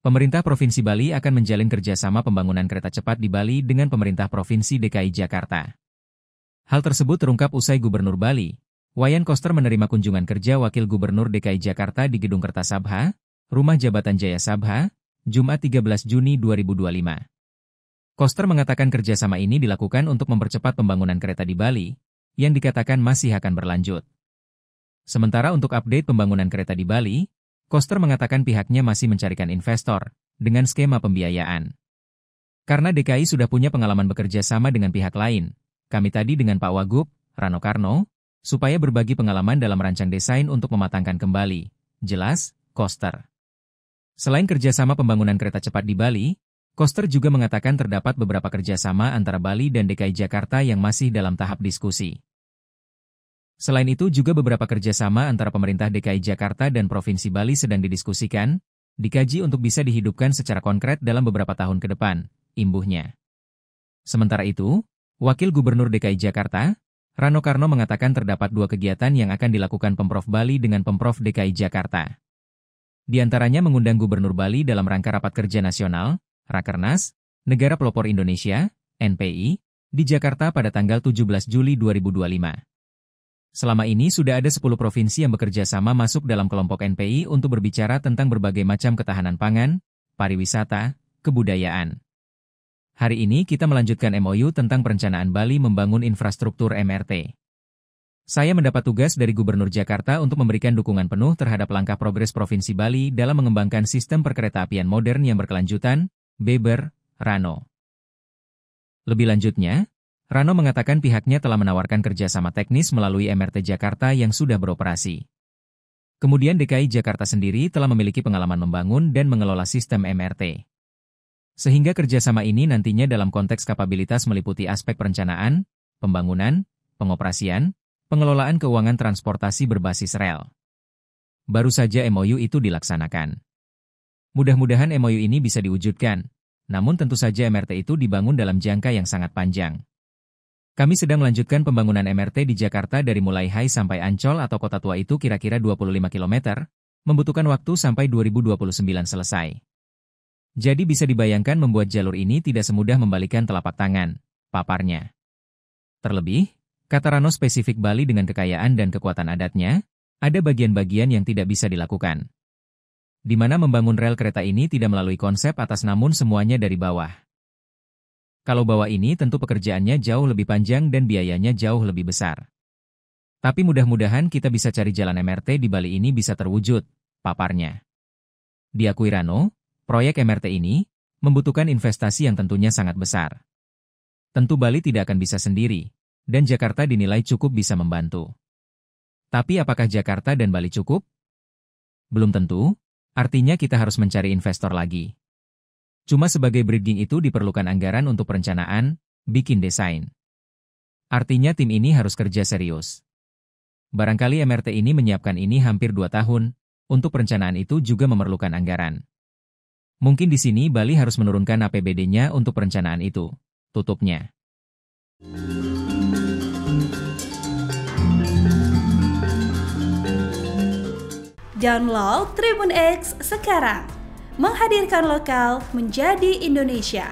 Pemerintah Provinsi Bali akan menjalin kerjasama pembangunan kereta cepat di Bali dengan pemerintah Provinsi DKI Jakarta. Hal tersebut terungkap usai Gubernur Bali, Wayan Koster menerima kunjungan kerja Wakil Gubernur DKI Jakarta di Gedung Kertasabha, Rumah Jabatan Jaya Sabha, Jumat 13 Juni 2025. Koster mengatakan kerjasama ini dilakukan untuk mempercepat pembangunan kereta di Bali, yang dikatakan masih akan berlanjut. Sementara untuk update pembangunan kereta di Bali, Koster mengatakan pihaknya masih mencarikan investor, dengan skema pembiayaan. Karena DKI sudah punya pengalaman bekerja sama dengan pihak lain, kami tadi dengan Pak Wagub, Rano Karno, supaya berbagi pengalaman dalam merancang desain untuk mematangkan kembali, jelas, Koster. Selain kerjasama pembangunan kereta cepat di Bali, Koster juga mengatakan terdapat beberapa kerjasama antara Bali dan DKI Jakarta yang masih dalam tahap diskusi. Selain itu juga beberapa kerjasama antara pemerintah DKI Jakarta dan Provinsi Bali sedang didiskusikan, dikaji untuk bisa dihidupkan secara konkret dalam beberapa tahun ke depan, imbuhnya. Sementara itu, Wakil Gubernur DKI Jakarta, Rano Karno mengatakan terdapat 2 kegiatan yang akan dilakukan Pemprov Bali dengan Pemprov DKI Jakarta. Di antaranya mengundang Gubernur Bali dalam rangka Rapat Kerja Nasional, Rakernas, Negara Pelopor Indonesia, NPI, di Jakarta pada tanggal 17 Juli 2025. Selama ini sudah ada 10 provinsi yang bekerja sama masuk dalam kelompok NPI untuk berbicara tentang berbagai macam ketahanan pangan, pariwisata, kebudayaan. Hari ini kita melanjutkan MOU tentang perencanaan Bali membangun infrastruktur MRT. Saya mendapat tugas dari Gubernur Jakarta untuk memberikan dukungan penuh terhadap langkah progres Provinsi Bali dalam mengembangkan sistem perkeretaapian modern yang berkelanjutan, beber, Rano. Lebih lanjutnya, Rano mengatakan pihaknya telah menawarkan kerjasama teknis melalui MRT Jakarta yang sudah beroperasi. Kemudian DKI Jakarta sendiri telah memiliki pengalaman membangun dan mengelola sistem MRT. Sehingga kerjasama ini nantinya dalam konteks kapabilitas meliputi aspek perencanaan, pembangunan, pengoperasian, pengelolaan keuangan transportasi berbasis rel. Baru saja MOU itu dilaksanakan. Mudah-mudahan MOU ini bisa diwujudkan, namun tentu saja MRT itu dibangun dalam jangka yang sangat panjang. Kami sedang melanjutkan pembangunan MRT di Jakarta dari mulai Hai sampai Ancol atau Kota Tua itu kira-kira 25 km, membutuhkan waktu sampai 2029 selesai. Jadi bisa dibayangkan membuat jalur ini tidak semudah membalikan telapak tangan, paparnya. Terlebih, kata Rano spesifik Bali dengan kekayaan dan kekuatan adatnya, ada bagian-bagian yang tidak bisa dilakukan. Di mana membangun rel kereta ini tidak melalui konsep atas namun semuanya dari bawah. Kalau bawah ini tentu pekerjaannya jauh lebih panjang dan biayanya jauh lebih besar. Tapi mudah-mudahan kita bisa cari jalan MRT di Bali ini bisa terwujud, paparnya. Diakui Rano, proyek MRT ini membutuhkan investasi yang tentunya sangat besar. Tentu Bali tidak akan bisa sendiri, dan Jakarta dinilai cukup bisa membantu. Tapi apakah Jakarta dan Bali cukup? Belum tentu, artinya kita harus mencari investor lagi. Cuma sebagai bridging itu diperlukan anggaran untuk perencanaan, bikin desain. Artinya tim ini harus kerja serius. Barangkali MRT ini menyiapkan ini hampir 2 tahun, untuk perencanaan itu juga memerlukan anggaran. Mungkin di sini Bali harus menurunkan APBD-nya untuk perencanaan itu, tutupnya. Download Tribun X sekarang. Menghadirkan lokal menjadi Indonesia.